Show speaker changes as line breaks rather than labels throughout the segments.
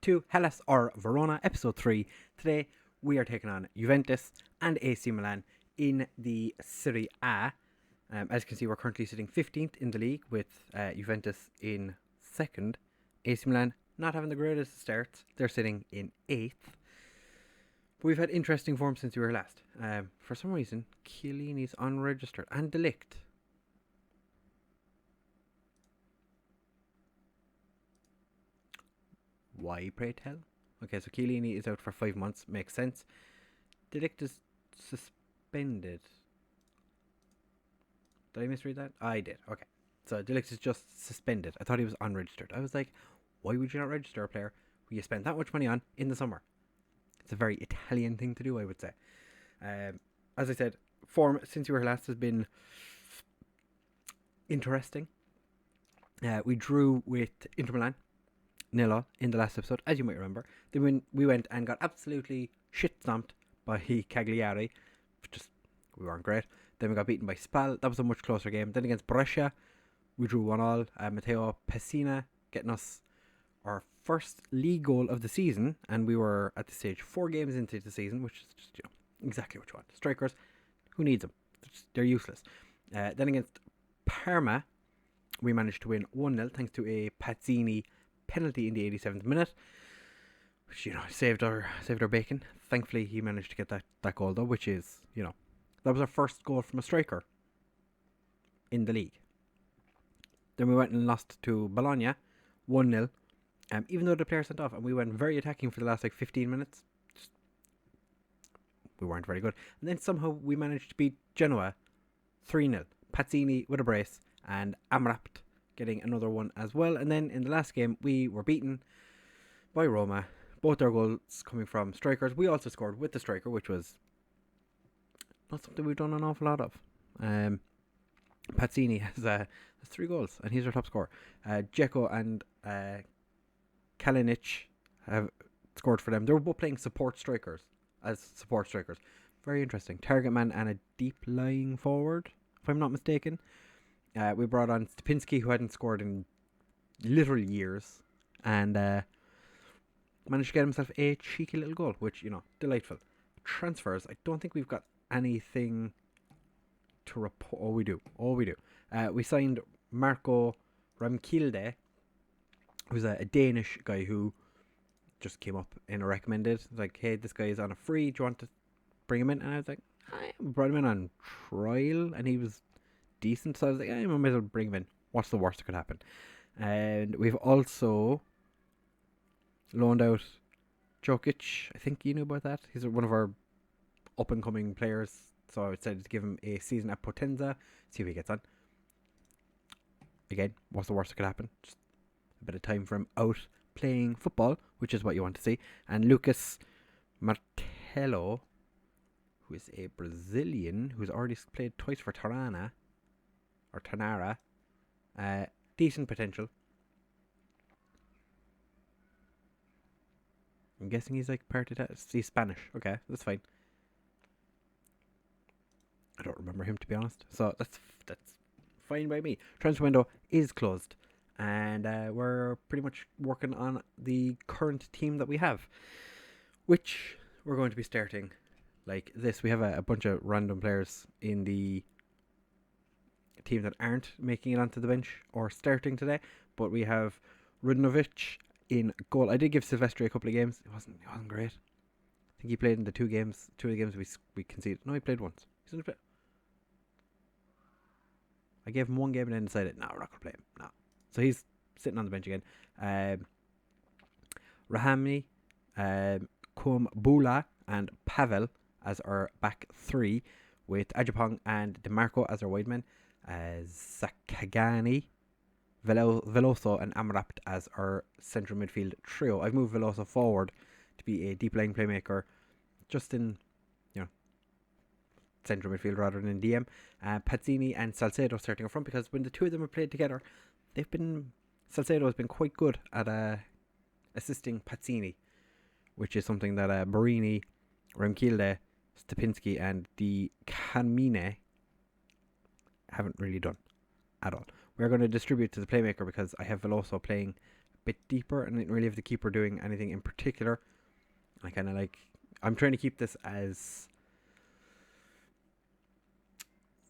to Hellas Verona, episode 3. Today we are taking on Juventus and AC Milan in the Serie A. As you can see, we're currently sitting 15th in the league with Juventus in 2nd. AC Milan not having the greatest starts. They're sitting in 8th. But we've had interesting form since we were last. For some reason, Chiellini's unregistered and De Ligt. Why, pray tell? Okay, so Chiellini is out for 5 months. Makes sense. De Ligt is suspended. Did I misread that? I did. Okay. So De Ligt is just suspended. I thought he was unregistered. I was like, why would you not register a player who you spent that much money on in the summer? It's a very Italian thing to do, I would say. As I said, form since you were last has been interesting. We drew with Inter Milan 0 in the last episode, as you might remember. Then we went and got absolutely shit stomped by Cagliari. We weren't great. Then we got beaten by Spal. That was a much closer game. Then against Brescia, we drew 1-1. Matteo Pessina getting us our first league goal of the season, and we were at this stage 4 games into the season, which is just exactly what you want. Strikers, who needs them? They're useless. Then against Parma, we managed to win 1-0 thanks to a Pazzini penalty in the 87th minute, which saved our bacon. Thankfully, he managed to get that goal though, which is that was our first goal from a striker in the league. Then we went and lost to Bologna 1-0. Even though the player sent off, and we went very attacking for the last 15 minutes, we weren't very good. And then somehow we managed to beat Genoa 3-0. Pazzini with a brace, and Amrabat getting another one as well. And then in the last game, we were beaten by Roma. Both our goals coming from strikers. We also scored with the striker, which was not something we've done an awful lot of. Pazzini has 3 goals, and he's our top scorer. Dzeko and Kalinic have scored for them. They were both playing support strikers. Very interesting. Target man and a deep lying forward, if I'm not mistaken. We brought on Stupinski, who hadn't scored in literal years, and managed to get himself a cheeky little goal, which, delightful. Transfers, I don't think we've got anything to report. Oh, we do. We signed Marco Ramkilde, who's a Danish guy who just came up in a recommended. Like, hey, this guy is on a free. Do you want to bring him in? And I was like, I brought him in on trial, and he was decent. So I was like, I might as well bring him in. What's the worst that could happen? And we've also loaned out Jokic. I think you knew about that. He's one of our up-and-coming players. So I decided to give him a season at Potenza. See if he gets on. Again, what's the worst that could happen? Just a bit of time for him out playing football, which is what you want to see. And Lucas Martello, who is a Brazilian who's already played twice for Tanara. Decent potential. I'm guessing he's part of that. He's Spanish. Okay, that's fine. I don't remember him, to be honest. So that's fine by me. Transfer window is closed, and we're pretty much working on the current team that we have, which we're going to be starting like this. We have a bunch of random players in the team that aren't making it onto the bench or starting today, but we have Rudnovic in goal. I did give Silvestri a couple of games. It wasn't great. I think he played in the two of the games we conceded. No, he played once. He's going to play. I gave him one game and then decided, no, we're not going to play him. No. So he's sitting on the bench again. Rahami, Kumbula, and Pavel as our back 3, with Ajapong and DeMarco as our wide men. Zakagani, Veloso, and Amrabat as our central midfield trio. I've moved Veloso forward to be a deep line playmaker, just in central midfield rather than in DM. Pazzini and Salcedo starting up front, because when the two of them have played together, Salcedo has been quite good at assisting Pazzini, which is something that Barini, Ramkilde, Stupinski, and Di Carmine haven't really done at all. We're going to distribute to the playmaker because I have Veloso playing bit deeper and didn't really have the keeper doing anything in particular. I'm trying to keep this as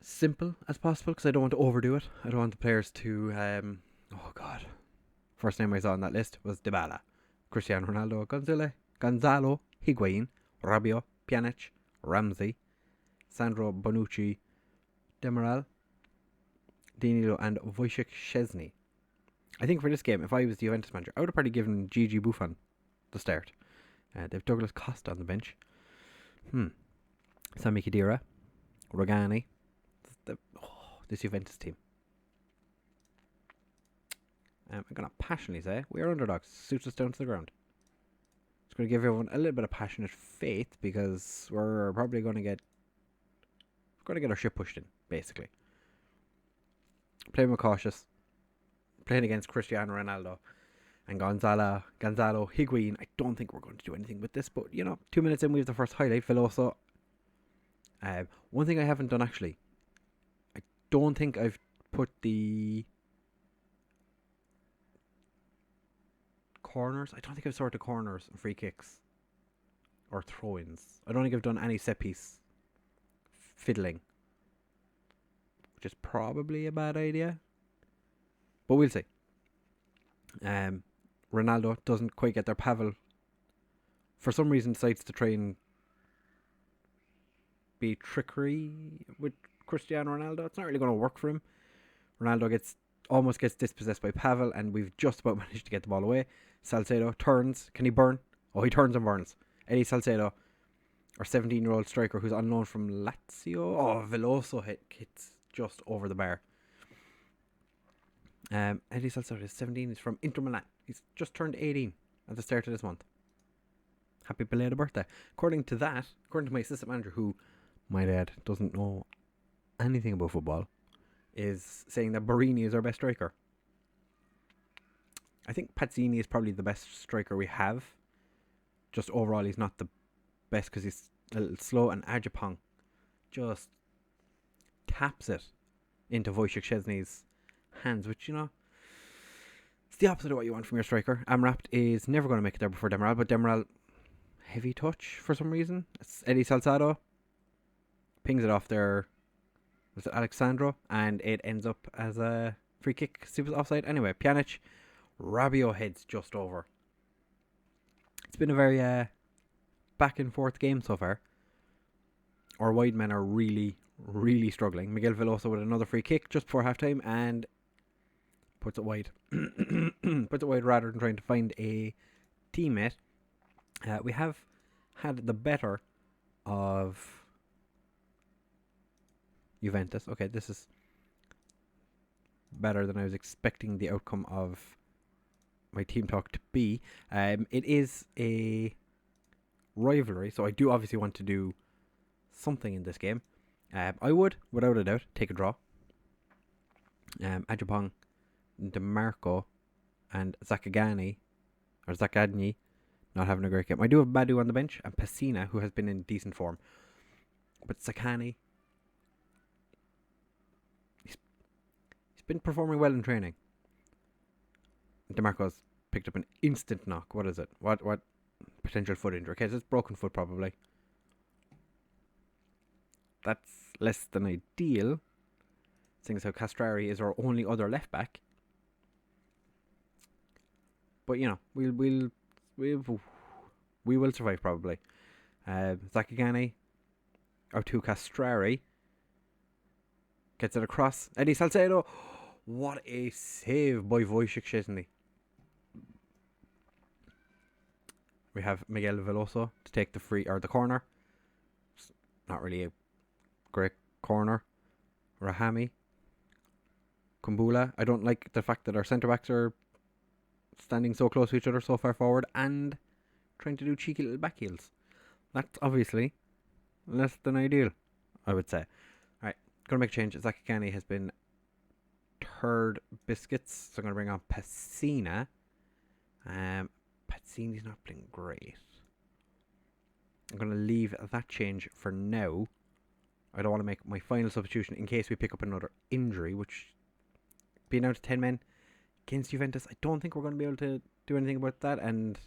simple as possible because I don't want to overdo it. I don't want the players to oh god, first name I saw on that list was Dybala, Cristiano Ronaldo, Gonzalo Higuain, Rabiot, Pjanic, Ramsey, Sandro Bonucci, Demiral, Danilo and Wojciech Szczesny. I think for this game, if I was the Juventus manager, I would have probably given Gigi Buffon the start. They've Douglas Costa on the bench. Sami Khedira, Rogani. This Juventus team. I'm going to passionately say we are underdogs. Suits us down to the ground. It's going to give everyone a little bit of passionate faith because we're probably going to get our shit pushed in, basically. Playing with cautious. Playing against Cristiano Ronaldo and Gonzalo Higuain. I don't think we're going to do anything with this, but 2 minutes in we have the first highlight. Veloso. One thing I haven't done actually. I don't think I've put the corners. I don't think I've sorted corners and free kicks or throw-ins. I don't think I've done any set piece fiddling, which is probably a bad idea, but we'll see. Ronaldo doesn't quite get there. Pavel, for some reason, decides to try and be trickery with Cristiano Ronaldo. It's not really going to work for him. Ronaldo almost gets dispossessed by Pavel, and we've just about managed to get the ball away. Salcedo turns. Can he burn? Oh, he turns and burns. Eddie Salcedo, our 17-year-old striker who's on loan from Lazio. Oh, Veloso hits just over the bar. Eddie Salcedo is 17. He's from Inter Milan. He's just turned 18 at the start of this month. Happy belated birthday. According to my assistant manager, who, my dad, doesn't know anything about football, is saying that Barini is our best striker. I think Pazzini is probably the best striker we have. Just overall, he's not the best because he's a little slow, and Ajapong just taps it into Wojciech Szczesny's hands, which, it's the opposite of what you want from your striker. Amrapt is never going to make it there before Demiral, but Demiral, heavy touch for some reason. It's Eddie Salcedo pings it off there. Was it Alexandro? And it ends up as a free kick. See, it was offside. Anyway, Pjanic, Rabiot heads just over. It's been a very back and forth game so far. Our wide men are really, really struggling. Miguel Veloso with another free kick just before halftime and puts it wide. Puts it wide rather than trying to find a teammate. We have had the better of Juventus. Okay, this is better than I was expecting the outcome of my team talk to be. It is a rivalry, so I do obviously want to do something in this game. I would, without a doubt, take a draw. Ajapong, DeMarco, and Zagadny not having a great game. I do have Badu on the bench, and Pessina, who has been in decent form. But Zagadny, he's been performing well in training. DeMarco's picked up an instant knock. What is it? What potential foot injury? Okay, it's broken foot probably. That's less than ideal, seeing as how Castrari is our only other left back. But we will survive probably. Zagadny out to Castrari, gets it across. Eddie Salcedo, what a save by Wojciech Szczesny. We have Miguel Veloso to take the corner. It's not really a great corner. Rahami, Kumbula. I don't like the fact that our centre backs are standing so close to each other, so far forward, and trying to do cheeky little back heels. That's obviously less than ideal, I would say. Alright, going to make a change. Zagadny has been turd biscuits, so I'm going to bring on Pessina. Pazzini's not playing great. I'm going to leave that change for now. I don't want to make my final substitution in case we pick up another injury, which, being down to 10 men, against Juventus. I don't think we're going to be able to do anything about that, and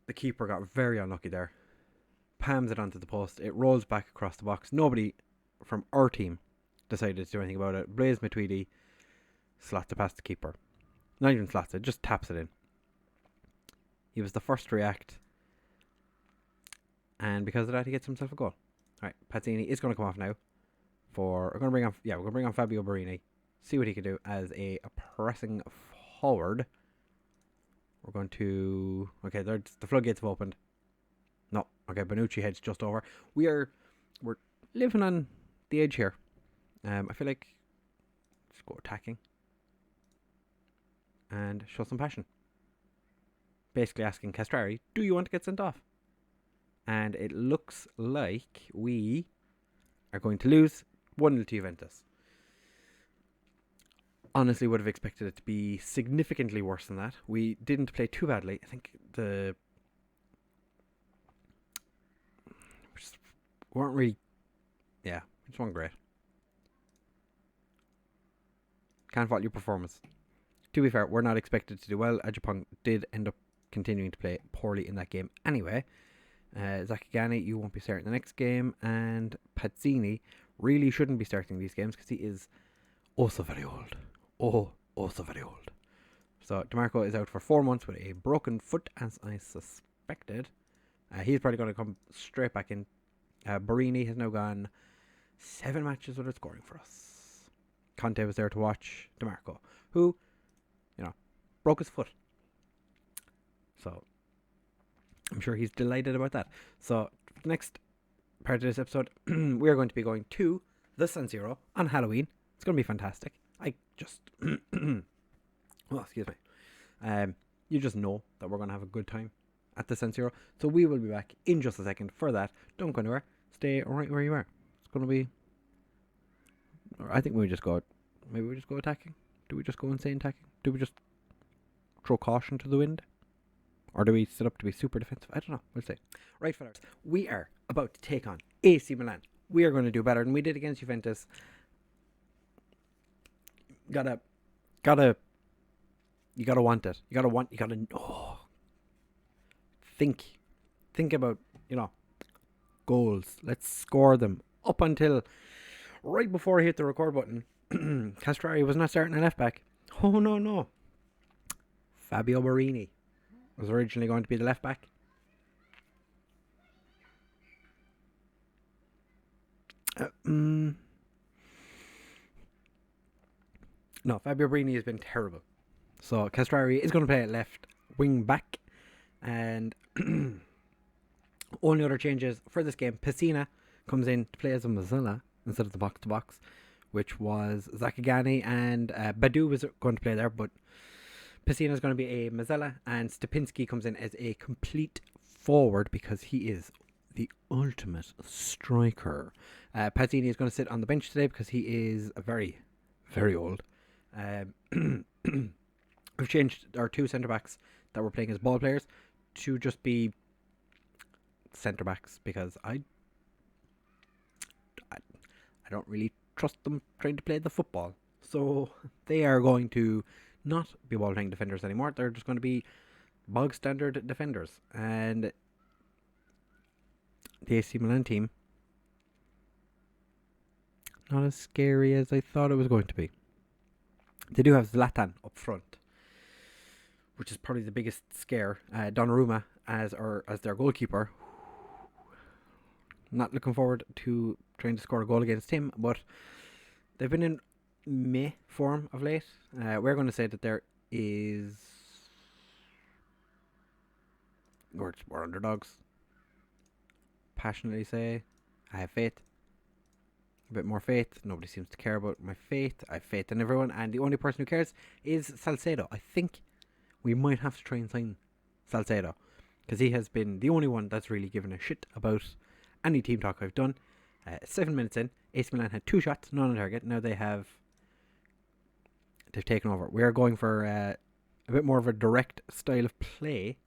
the keeper got very unlucky there. Palms it onto the post. It rolls back across the box. Nobody from our team decided to do anything about it. Blaise Matuidi slots it past the keeper. Not even slots it, just taps it in. He was the first to react, and because of that, he gets himself a goal. Alright, Pazzini is going to come off now. We're going to bring on Fabio Borini. See what he can do as a pressing forward. We're going to... Okay, the floodgates have opened. No, okay, Bonucci heads just over. We're living on the edge here. I feel like just go attacking and show some passion. Basically asking Castrari, do you want to get sent off? And it looks like we are going to lose 1-0 to Juventus. Honestly, would have expected it to be significantly worse than that. We didn't play too badly. I think weren't really... Yeah, it just wasn't great. Can't fault your performance. To be fair, we're not expected to do well. Ajapong did end up continuing to play poorly in that game anyway. Zakigani, you won't be starting the next game. And Pazzini really shouldn't be starting these games because he is also very old. Also very old. So DeMarco is out for 4 months with a broken foot, as I suspected. He's probably going to come straight back in. Borini has now gone 7 matches without scoring for us. Conte was there to watch DeMarco, who, broke his foot. So I'm sure he's delighted about that. So for the next part of this episode, we are going to be going to the San Siro on Halloween. It's going to be fantastic. I just... excuse me. You just know that we're going to have a good time at the San Siro. So we will be back in just a second for that. Don't go anywhere. Stay right where you are. It's going to be... I think we just go... Maybe we just go attacking? Do we just go insane attacking? Do we just throw caution to the wind? Or do we set up to be super defensive? I don't know. We'll see. Right, fellas. We are about to take on AC Milan. We are going to do better than we did against Juventus. You gotta want it. Think about, goals. Let's score them. Up until right before I hit the record button, Castrari was not starting a left back. Oh, no. Fabio Borini was originally going to be the left back. No, Fabio Borini has been terrible. So Castrari is going to play at left wing back. And only other changes for this game, Pessina comes in to play as a Mazzella instead of the box-to-box, which was Zakigani, and Badu was going to play there, but Pessina is going to be a Mazzella, and Stepinski comes in as a complete forward because he is the ultimate striker. Pazzini is going to sit on the bench today because he is very, very old. We've changed our 2 centre-backs that were playing as ball players to just be centre-backs because I don't really trust them trying to play the football. So they are going to not be ball-playing defenders anymore. They're just going to be bog-standard defenders. And the AC Milan team, not as scary as I thought it was going to be. They do have Zlatan up front, which is probably the biggest scare. Donnarumma as their goalkeeper. Not looking forward to trying to score a goal against him, but they've been in meh form of late. We're going to say that there is... We're underdogs. Passionately say, I have faith. A bit more faith. Nobody seems to care about my faith. I have faith in everyone, and the only person who cares is Salcedo. I think we might have to try and sign Salcedo, because he has been the only one that's really given a shit about any team talk I've done. 7 minutes in, AC Milan had 2 shots, none on target. Now they've taken over. We're going for a bit more of a direct style of play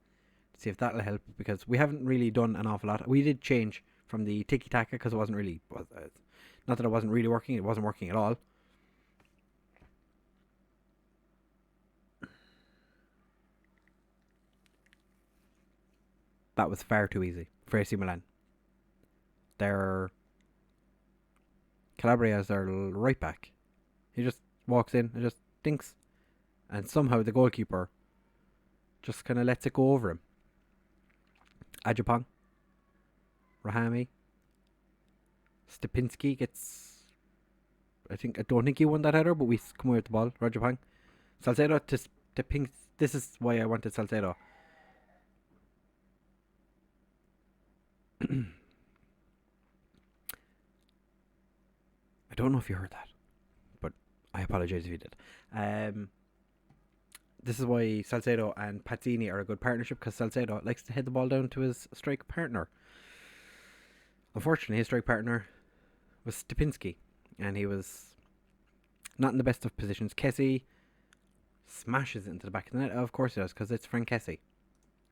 to see if that'll help, because we haven't really done an awful lot. We did change from the tiki-taka because it wasn't really... not that it wasn't really working, it wasn't working at all. that was far too easy for AC Milan. Their Calabria is their right back. He just walks in and just dinks. And somehow the goalkeeper just kind of lets it go over him. Ajapong, Rahami, Stepinski gets... I don't think he won that header, but we come away with the ball. Rajapong. Salcedo to Stepinski. This is why I wanted Salcedo. I don't know if you heard that, but I apologise if you did. This is why Salcedo and Pazzini are a good partnership, because Salcedo likes to head the ball down to his strike partner. Unfortunately, his strike partner was Stepinski, and he was not in the best of positions. Kessie smashes it into the back of the net. Of course he does, because it's Frank Kessie.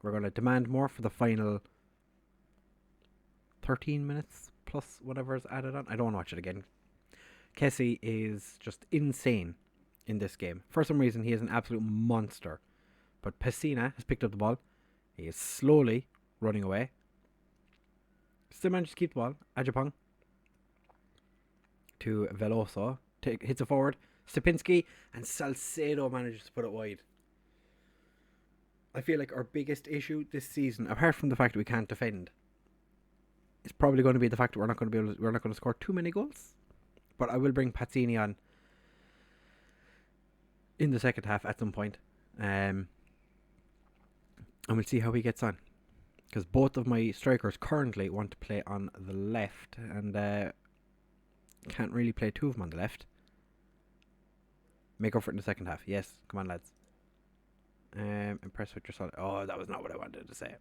We're going to demand more for the final 13 minutes plus whatever is added on. I don't want to watch it again. Kessie is just insane in this game. For some reason, he is an absolute monster. But Pessina has picked up the ball. He is slowly running away. Still manages to keep the ball. Ajapong to Veloso. Hits it forward. Stepinski, and Salcedo manages to put it wide. I feel like our biggest issue this season, apart from the fact that we can't defend, is probably going to be the fact that we're not going to score too many goals. But I will bring Pazzini on in the second half at some point. And we'll see how he gets on. Because both of my strikers currently want to play on the left. And can't really play two of them on the left. Make up for it in the second half. Yes, come on, lads. Impressed with your solid. Oh, that was not what I wanted to say.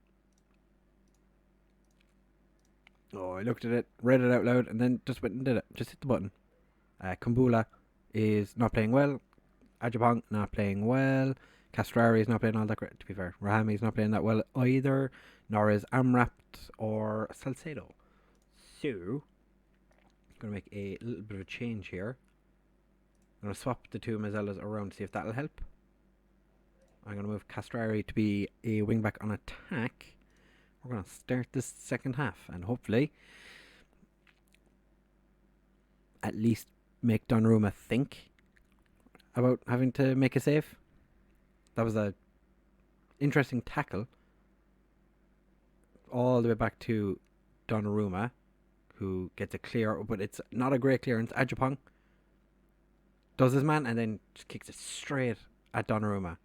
Oh, I looked at it, read it out loud, and then just went and did it. Just hit the button. Kumbula is not playing well. Ajapong not playing well. Castrari is not playing all that great, to be fair. Rahami is not playing that well either. Nor is Amrapt or Salcedo. So, I'm going to make a little bit of a change here. I'm going to swap the two Mazzellas around to see if that'll help. I'm going to move Castrari to be a wingback on attack. We're going to start this second half and hopefully at least make Donnarumma think about having to make a save. That was a interesting tackle all the way back to Donnarumma, who gets a clear, but it's not a great clearance. Ajapong does his man and then just kicks it straight at Donnarumma.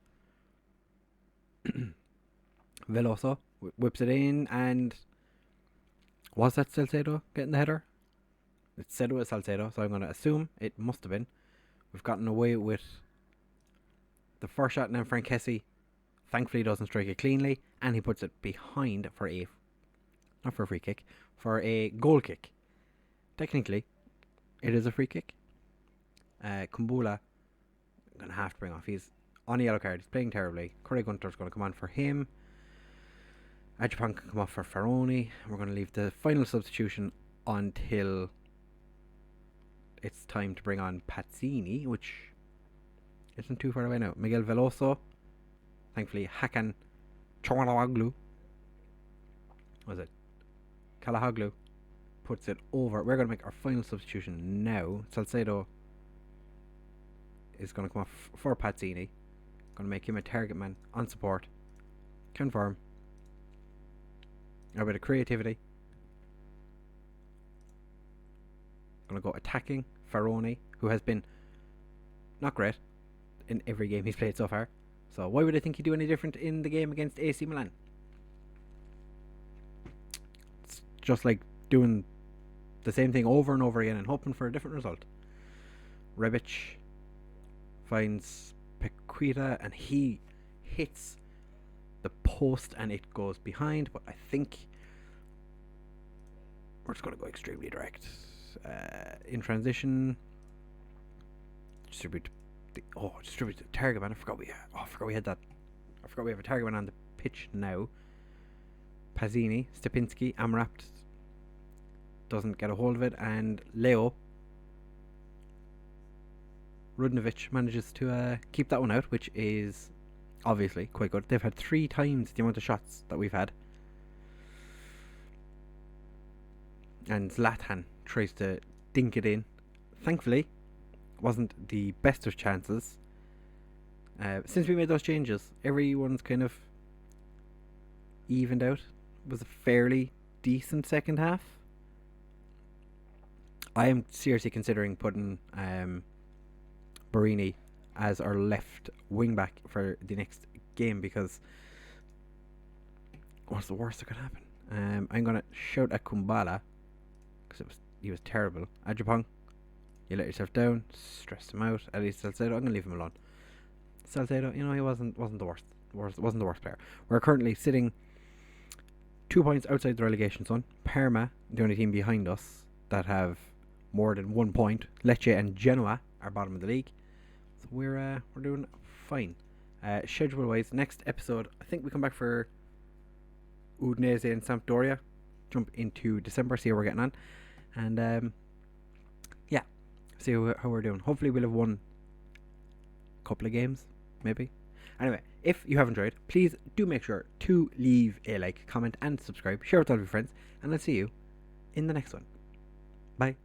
Veloso whips it in, and was that Salcedo getting the header? It said it was Salcedo, so I'm going to assume it must have been. We've gotten away with the first shot, and then Frank Kessie thankfully doesn't strike it cleanly, and he puts it behind for a, not for a free kick, for a goal kick. Technically, it is a free kick. Kumbula, I'm going to have to bring off. He's on a yellow card. He's playing terribly. Corey Gunter's going to come on for him. Ajapong can come off for Ferroni. We're going to leave the final substitution until it's time to bring on Pazzini, which isn't too far away now. Miguel Veloso. Thankfully, Hakan Çalhanoğlu. Was it? Çalhanoğlu puts it over. We're going to make our final substitution now. Salcedo is going to come off for Pazzini. Going to make him a target man on support. Confirm. A bit of creativity. Going to go attacking Ferroni, who has been not great in every game he's played so far. So why would I think he'd do any different in the game against AC Milan? It's just like doing the same thing over and over again and hoping for a different result. Rebic finds Pequita and he hits the post and it goes behind, but I think we're just going to go extremely direct. In transition, distribute the target man. I forgot we had that. I forgot we have a target man on the pitch now. Pazzini, Stepinski, Amrapt doesn't get a hold of it, and Leo Rudnovic manages to keep that one out, which is obviously quite good. They've had 3 times the amount of shots that we've had. and Zlatan tries to dink it in. Thankfully, wasn't the best of chances. Since we made those changes, everyone's kind of evened out. It was a fairly decent second half. I am seriously considering putting Barini as our left wing back for the next game, because what's the worst that could happen? I'm gonna shout at Kumbala because he was terrible. Ajapong, you let yourself down, stressed him out. At least Salcedo, I'm gonna leave him alone. Salcedo, he wasn't the worst. Wasn't the worst player. We're currently sitting 2 points outside the relegation zone. Parma, the only team behind us that have more than 1 point. Lecce and Genoa are bottom of the league. So we're doing fine. Schedule wise, next episode, I think we come back for Udinese and Sampdoria. Jump into December, see how we're getting on, and yeah, see how we're doing. Hopefully we'll have won a couple of games, maybe. Anyway, if you have enjoyed, please do make sure to leave a like, comment and subscribe. Share with all of your friends, and I'll see you in the next one. Bye.